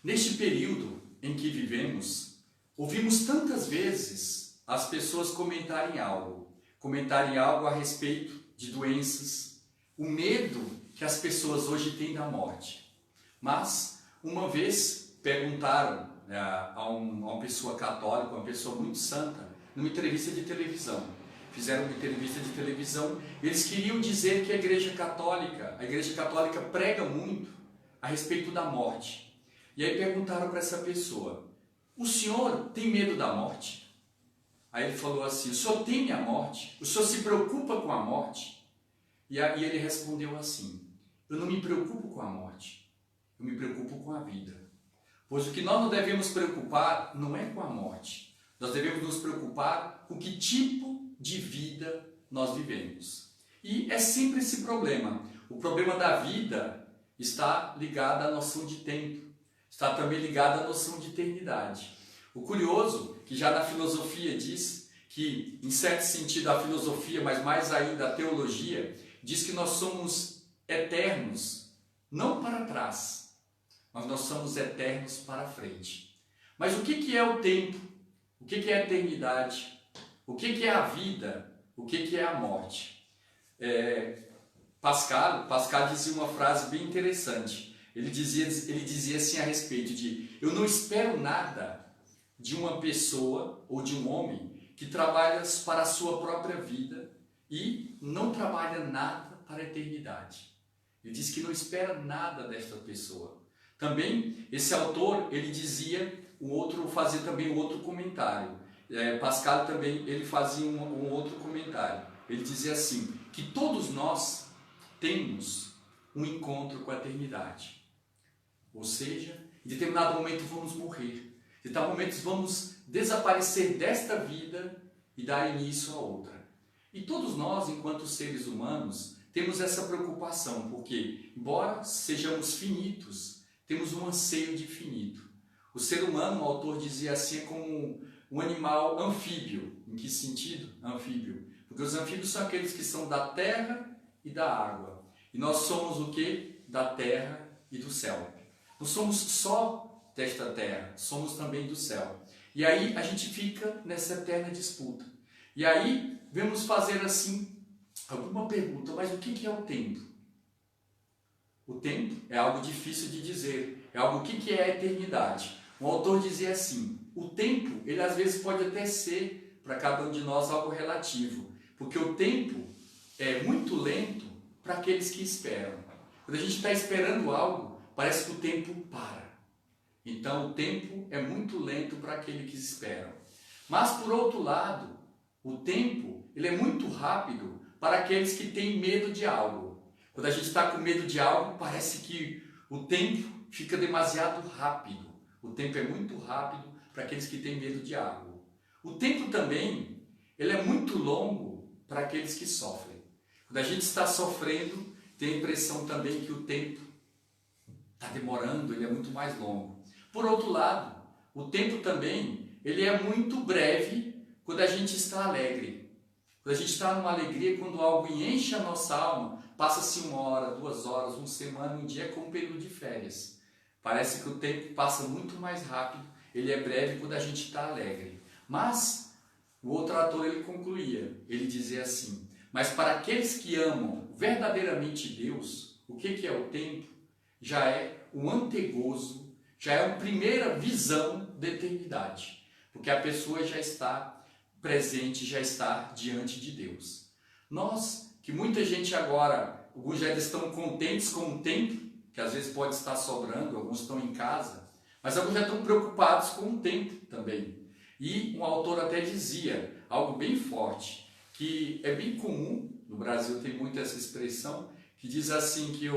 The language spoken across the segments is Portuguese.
Neste período em que vivemos, ouvimos tantas vezes as pessoas comentarem algo a respeito de doenças, o medo que as pessoas hoje têm da morte. Mas, uma vez perguntaram a uma pessoa católica, uma pessoa muito santa, numa entrevista de televisão. Fizeram uma entrevista de televisão, eles queriam dizer que a Igreja Católica prega muito a respeito da morte. E aí perguntaram para essa pessoa: o senhor tem medo da morte? Aí ele falou assim: o senhor teme a morte? O senhor se preocupa com a morte? E aí ele respondeu assim: eu não me preocupo com a morte, eu me preocupo com a vida. Pois o que nós não devemos preocupar não é com a morte, nós devemos nos preocupar com que tipo de vida nós vivemos. E é sempre esse problema. O problema da vida está ligado à noção de tempo, está também ligado à noção de eternidade. O curioso, que já na filosofia diz que, em certo sentido, a filosofia, mas mais ainda a teologia, diz que nós somos eternos, não para trás, mas nós somos eternos para frente. Mas o que é o tempo? O que é a eternidade? O que é a vida? O que é a morte? Pascal dizia uma frase bem interessante. Ele dizia assim a respeito de: eu não espero nada de uma pessoa ou de um homem que trabalha para a sua própria vida e não trabalha nada para a eternidade. Ele diz que não espera nada desta pessoa. Também, esse autor, ele dizia, fazia também um outro comentário. Pascal também, ele fazia um outro comentário. Ele dizia assim, que todos nós temos um encontro com a eternidade. Ou seja, em determinado momento vamos morrer. Em determinado momento vamos desaparecer desta vida e dar início a outra. E todos nós, enquanto seres humanos, temos essa preocupação, porque, embora sejamos finitos, temos um anseio de infinito. O ser humano, o autor dizia assim, é como um animal anfíbio. Em que sentido? Anfíbio. Porque os anfíbios são aqueles que são da terra e da água. E nós somos o quê? Da terra e do céu. Não somos só desta terra, somos também do céu. E aí a gente fica nessa eterna disputa. E aí vamos fazer assim alguma pergunta: mas o que é o tempo? O tempo é algo difícil de dizer, é algo que é a eternidade. O autor dizia assim: o tempo, ele às vezes pode até ser para cada um de nós algo relativo, porque o tempo é muito lento para aqueles que esperam. Quando a gente está esperando algo, parece que o tempo para. Então o tempo é muito lento para aqueles que esperam. Mas por outro lado, o tempo ele é muito rápido para aqueles que têm medo de algo. Quando a gente está com medo de algo, parece que o tempo fica demasiado rápido. O tempo é muito rápido para aqueles que têm medo de algo. O tempo também ele é muito longo para aqueles que sofrem. Quando a gente está sofrendo, tem a impressão também que o tempo está demorando, ele é muito mais longo. Por outro lado, o tempo também ele é muito breve quando a gente está alegre. Quando a gente está numa alegria, quando algo enche a nossa alma, passa-se 1 hora, 2 horas, 1 semana, 1 dia, como um período de férias. Parece que o tempo passa muito mais rápido, ele é breve quando a gente está alegre. Mas o outro autor ele concluía, ele dizia assim: mas para aqueles que amam verdadeiramente Deus, o que é o tempo? Já é um antegozo, já é a primeira visão da eternidade, porque a pessoa já está presente, já está diante de Deus. Nós, que muita gente agora, alguns já estão contentes com o tempo, que às vezes pode estar sobrando, alguns estão em casa, mas alguns já estão preocupados com o tempo também. E um autor até dizia algo bem forte, que é bem comum, no Brasil tem muito essa expressão, que diz assim que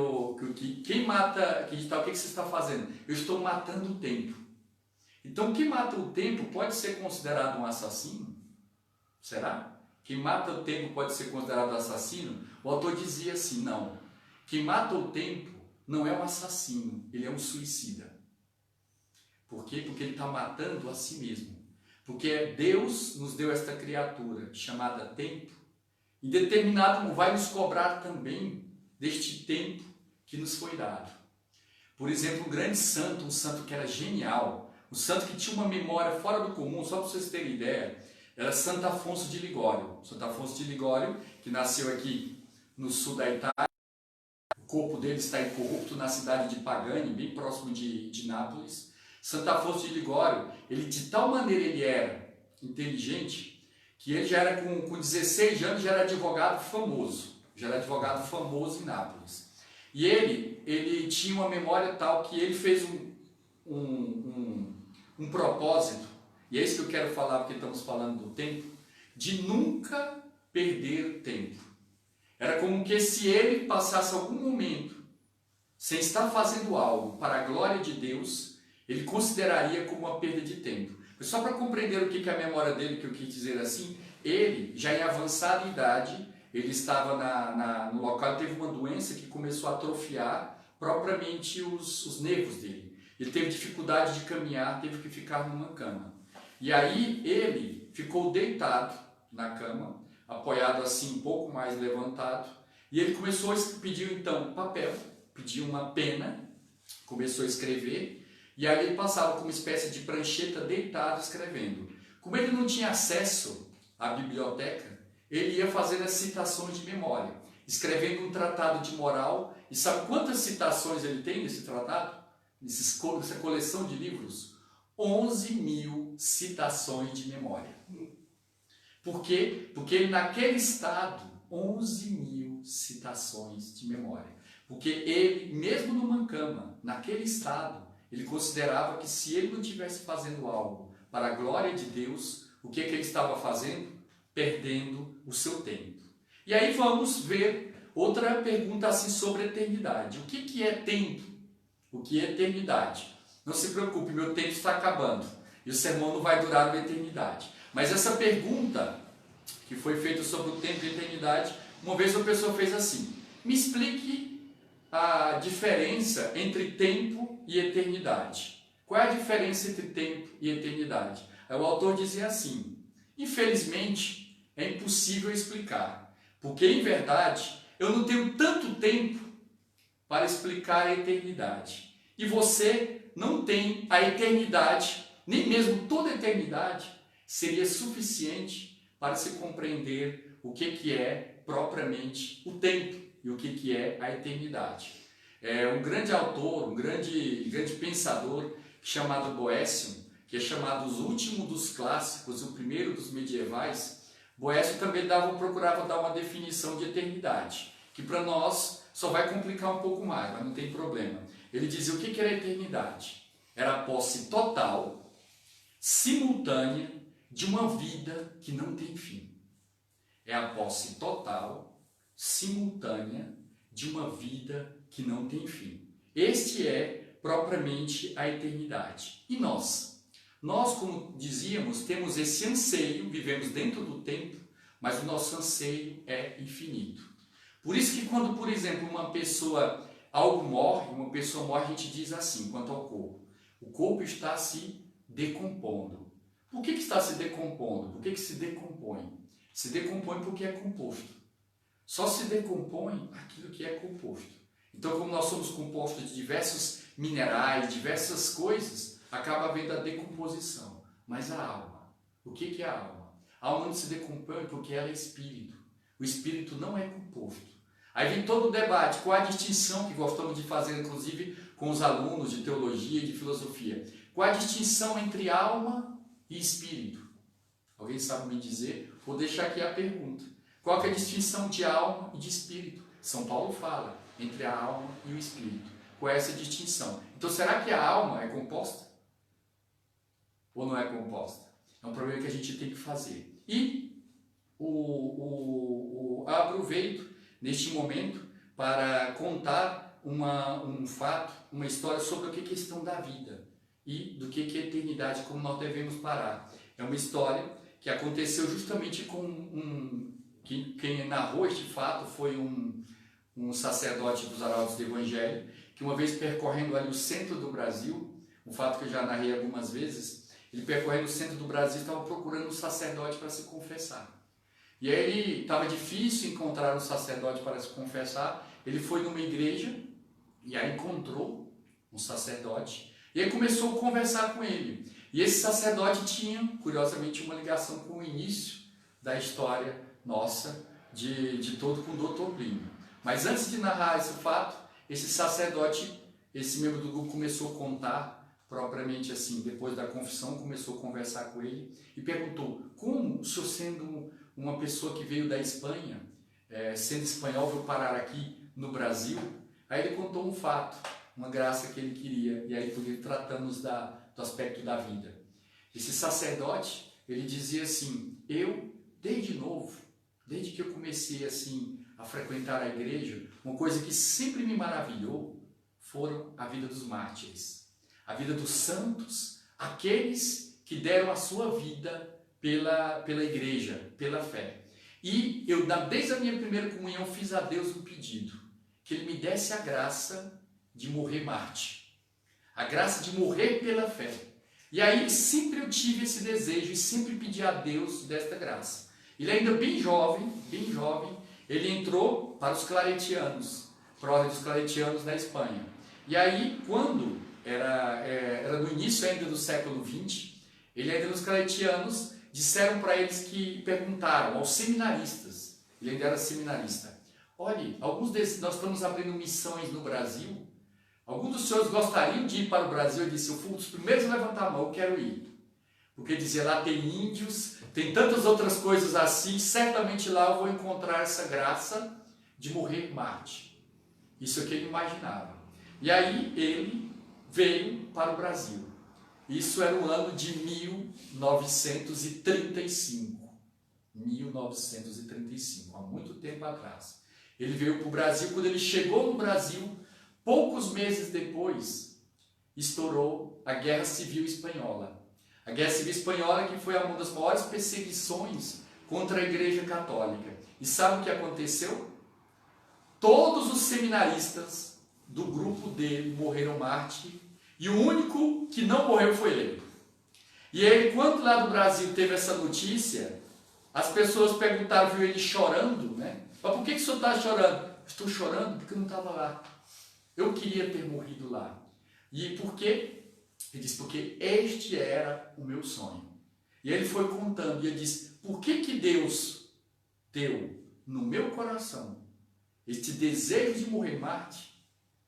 quem mata, que o que você está fazendo? Eu estou matando o tempo. Então quem mata o tempo pode ser considerado um assassino? Será? Quem mata o tempo pode ser considerado assassino? O autor dizia assim: não, quem mata o tempo não é um assassino, ele é um suicida. Por quê? Porque ele está matando a si mesmo. Porque Deus nos deu esta criatura chamada tempo, e determinado vai nos cobrar também deste tempo que nos foi dado. Por exemplo, um grande santo, um santo que era genial, um santo que tinha uma memória fora do comum, só para vocês terem ideia, era Santo Afonso de Ligório. Santo Afonso de Ligório, que nasceu aqui no sul da Itália, o corpo dele está incorrupto na cidade de Pagani, bem próximo de Nápoles. Santo Afonso de Ligório, ele de tal maneira ele era inteligente, que ele já era com 16 anos, já era advogado famoso em Nápoles. E ele tinha uma memória tal que ele fez um propósito, e é isso que eu quero falar, porque estamos falando do tempo, de nunca perder tempo. Era como que se ele passasse algum momento sem estar fazendo algo para a glória de Deus, ele consideraria como uma perda de tempo. Mas só para compreender o que é a memória dele, que eu quis dizer assim, ele, já em avançada idade, ele estava no local, teve uma doença que começou a atrofiar propriamente os nervos dele. Ele teve dificuldade de caminhar, teve que ficar numa cama. E aí ele ficou deitado na cama, apoiado assim, um pouco mais levantado, e ele começou a pedir então papel, pediu uma pena, começou a escrever, e aí ele passava com uma espécie de prancheta deitado escrevendo. Como ele não tinha acesso à biblioteca, ele ia fazendo as citações de memória, escrevendo um tratado de moral. E sabe quantas citações ele tem nesse tratado? Nessa coleção de livros? 11.000 citações de memória. Por quê? Porque ele naquele estado, 11.000 citações de memória. Porque ele, mesmo numa cama, naquele estado, ele considerava que se ele não estivesse fazendo algo para a glória de Deus, o que ele estava fazendo? Perdendo o seu tempo. E aí vamos ver outra pergunta assim sobre a eternidade. O que é tempo? O que é eternidade? Não se preocupe, meu tempo está acabando e o sermão não vai durar uma eternidade. Mas essa pergunta que foi feita sobre o tempo e a eternidade, uma vez uma pessoa fez assim: me explique a diferença entre tempo e eternidade. Qual é a diferença entre tempo e eternidade? Aí o autor dizia assim: infelizmente é impossível explicar, porque em verdade eu não tenho tanto tempo para explicar a eternidade. E você não tem a eternidade, nem mesmo toda a eternidade seria suficiente para se compreender o que é propriamente o tempo e o que é a eternidade. Um grande autor, um grande pensador chamado Boécio, que é chamado os últimos dos clássicos, o primeiro dos medievais, Boécio também procurava dar uma definição de eternidade, que para nós só vai complicar um pouco mais, mas não tem problema. Ele dizia o que era a eternidade? Era a posse total, simultânea, de uma vida que não tem fim. É a posse total, simultânea, de uma vida que não tem fim. Este é propriamente a eternidade. E nós? Nós, como dizíamos, temos esse anseio, vivemos dentro do tempo, mas o nosso anseio é infinito. Por isso que quando, por exemplo, uma pessoa morre, a gente diz assim, quanto ao corpo: o corpo está se decompondo. Por que está se decompondo? Por que se decompõe? Se decompõe porque é composto. Só se decompõe aquilo que é composto. Então, como nós somos compostos de diversos minerais, diversas coisas, acaba havendo a decomposição. Mas a alma, o que é a alma? A alma não se decompõe porque ela é espírito. O espírito não é composto. Aí vem todo o debate, qual a distinção que gostamos de fazer, inclusive, com os alunos de teologia e de filosofia. Qual a distinção entre alma e espírito? Alguém sabe me dizer? Vou deixar aqui a pergunta. Qual que é a distinção de alma e de espírito? São Paulo fala entre a alma e o espírito. Qual é essa distinção? Então, será que a alma é composta? Ou não é composta? É um problema que a gente tem que fazer. E aproveito neste momento para contar um fato, uma história sobre o que é questão da vida e do que é eternidade, como nós devemos parar. É uma história que aconteceu justamente com quem narrou este fato foi um sacerdote dos Arautos do Evangelho, que uma vez percorrendo ali o centro do Brasil, um fato que eu já narrei algumas vezes, ele percorrendo o centro do Brasil estava procurando um sacerdote para se confessar. E aí ele estava difícil encontrar um sacerdote para se confessar, ele foi numa igreja e aí encontrou um sacerdote, e ele começou a conversar com ele. E esse sacerdote tinha, curiosamente, uma ligação com o início da história nossa, de todo com o Dr. Plínio. Mas antes de narrar esse fato, esse sacerdote, esse membro do grupo começou a contar, propriamente assim, depois da confissão, começou a conversar com ele e perguntou: como o senhor, sendo uma pessoa que veio da Espanha, sendo espanhol, veio parar aqui no Brasil? Aí ele contou um fato, uma graça que ele queria, e aí por ele tratamos do aspecto da vida. Esse sacerdote, ele dizia assim: eu, desde novo, desde que eu comecei assim a frequentar a igreja, uma coisa que sempre me maravilhou foram a vida dos mártires, a vida dos santos, aqueles que deram a sua vida pela igreja, pela fé. E eu, desde a minha primeira comunhão, fiz a Deus um pedido, que Ele me desse a graça de morrer mártir, a graça de morrer pela fé. E aí sempre eu tive esse desejo e sempre pedi a Deus desta graça. Ele ainda bem jovem, ele entrou para os claretianos, para a ordem dos claretianos da Espanha. E aí, quando era no início ainda do século XX, ele ainda nos claretianos, disseram para eles que perguntaram aos seminaristas, ele ainda era seminarista: olhe, nós estamos abrindo missões no Brasil, alguns dos senhores gostariam de ir para o Brasil? Eu disse: eu fui um dos primeiros a levantar a mão, eu quero ir. Porque dizia, lá tem índios, tem tantas outras coisas assim, certamente lá eu vou encontrar essa graça de morrer mártir. Isso é o que ele imaginava. E aí ele veio para o Brasil. Isso era o ano de 1935. 1935, há muito tempo atrás. Ele veio para o Brasil. Quando ele chegou no Brasil, poucos meses depois, estourou a Guerra Civil Espanhola. A Guerra Civil Espanhola, que foi uma das maiores perseguições contra a Igreja Católica. E sabe o que aconteceu? Todos os seminaristas do grupo dele morreram mártir, e o único que não morreu foi ele. E ele, quando lá no Brasil teve essa notícia, as pessoas perguntaram, viu ele chorando, né? Mas por que o senhor está chorando? Estou chorando porque eu não estava lá. Eu queria ter morrido lá. E por quê? Ele disse: porque este era o meu sonho. E ele foi contando, e ele disse: por que Deus deu no meu coração este desejo de morrer mártir?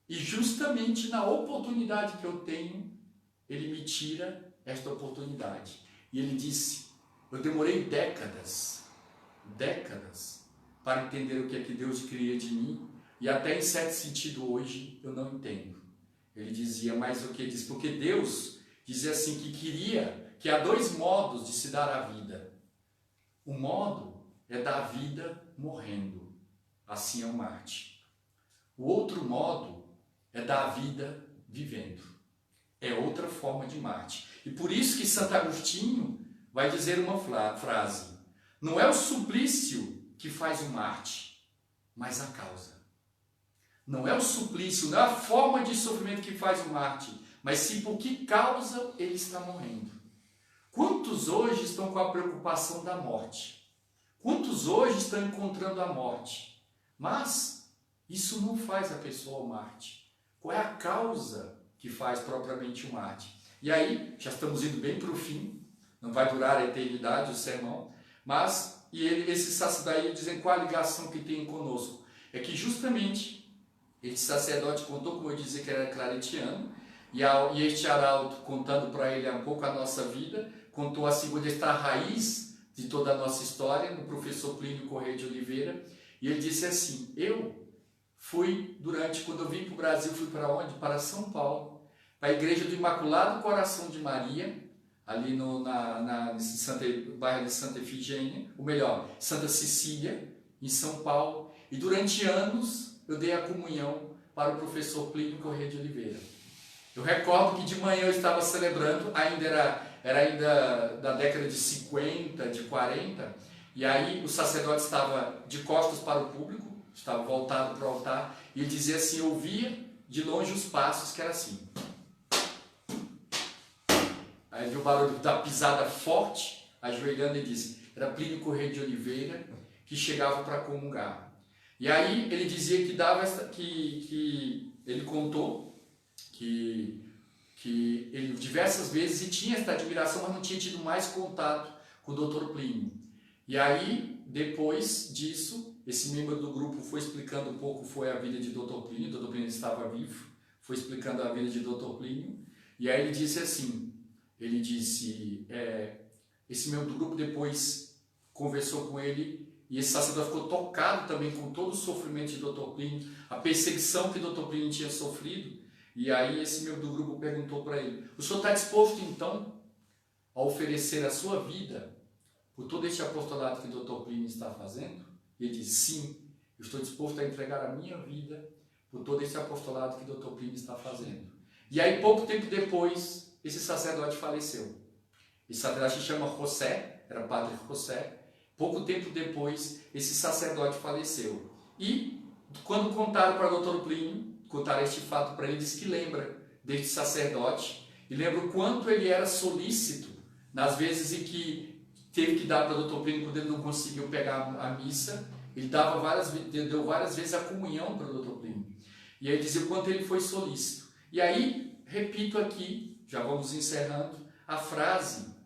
E justamente na oportunidade que eu tenho, ele me tira esta oportunidade. E ele disse: eu demorei décadas para entender o que é que Deus queria de mim, e até em certo sentido hoje eu não entendo. Ele dizia, mas o que ele diz? Porque Deus dizia assim que queria, que há dois modos de se dar a vida. Um modo é dar a vida morrendo, assim é o mártir. O outro modo é dar a vida vivendo. É outra forma de mártir. E por isso que Santo Agostinho vai dizer uma frase: não é o suplício que faz o mártir, mas a causa. Não é o suplício, não é a forma de sofrimento que faz o mártir, mas sim por que causa ele está morrendo. Quantos hoje estão com a preocupação da morte? Quantos hoje estão encontrando a morte? Mas isso não faz a pessoa o mártir. Qual é a causa que faz propriamente o mártir? E aí, já estamos indo bem para o fim, não vai durar a eternidade o sermão, mas esse sacerdote dizendo qual a ligação que tem conosco. É que justamente esse sacerdote contou, como eu disse, que era claretiano, e este arauto, contando para ele um pouco a nossa vida, contou assim, onde está a raiz de toda a nossa história, no professor Plínio Corrêa de Oliveira, e ele disse assim: eu fui, quando eu vim para o Brasil, fui para onde? Para São Paulo, para a igreja do Imaculado Coração de Maria, ali no bairro de Santa Efigênia, ou melhor, Santa Cecília, em São Paulo, e durante anos eu dei a comunhão para o professor Plínio Corrêa de Oliveira. Eu recordo que de manhã eu estava celebrando, era ainda da década de 50, de 40, e aí o sacerdote estava de costas para o público, estava voltado para o altar, e ele dizia assim, eu ouvia de longe os passos, que era assim. Aí viu o barulho da pisada forte, ajoelhando, e disse, era Plínio Corrêa de Oliveira, que chegava para comungar. E aí ele dizia que ele contou que ele diversas vezes tinha essa admiração, mas não tinha tido mais contato com o Dr. Plínio. E aí, depois disso, esse membro do grupo foi explicando um pouco foi a vida de Dr. Plínio. Dr. Plínio estava vivo, foi explicando a vida de Dr. Plínio. E aí ele disse assim, esse membro do grupo depois conversou com ele, e esse sacerdote ficou tocado também com todo o sofrimento de Dr. Plínio, a perseguição que Dr. Plínio tinha sofrido. E aí esse membro do grupo perguntou para ele, o senhor está disposto então a oferecer a sua vida por todo este apostolado que Dr. Plínio está fazendo? E ele disse, sim, eu estou disposto a entregar a minha vida por todo esse apostolado que Dr. Plínio está fazendo. E aí pouco tempo depois, esse sacerdote faleceu. Esse sacerdote se chama José, era padre José. Pouco tempo depois, esse sacerdote faleceu. E quando contaram para o Dr. Plínio, contaram este fato para ele, disse que lembra deste sacerdote e lembra o quanto ele era solícito nas vezes em que teve que dar para o Dr. Plínio quando ele não conseguiu pegar a missa. Ele deu várias vezes a comunhão para o Dr. Plínio. E aí dizia o quanto ele foi solícito. E aí, repito aqui, já vamos encerrando, a frase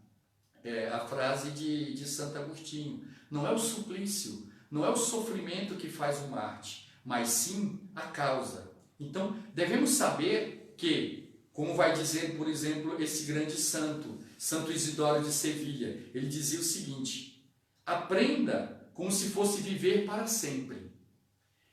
de Santo Agostinho. Não é o suplício, não é o sofrimento que faz o Marte, mas sim a causa. Então, devemos saber que, como vai dizer, por exemplo, esse grande santo, Santo Isidoro de Sevilha, ele dizia o seguinte, aprenda como se fosse viver para sempre.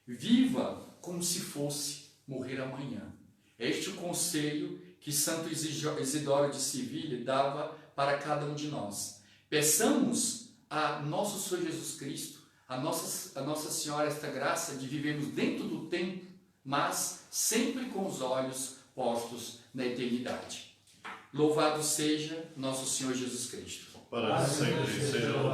Viva como se fosse morrer amanhã. Este é o conselho que Santo Isidoro de Sevilha dava para cada um de nós. Peçamos a nosso Senhor Jesus Cristo, a Nossa Senhora, esta graça de vivermos dentro do tempo, mas sempre com os olhos postos na eternidade. Louvado seja nosso Senhor Jesus Cristo. Para sempre seja louvado.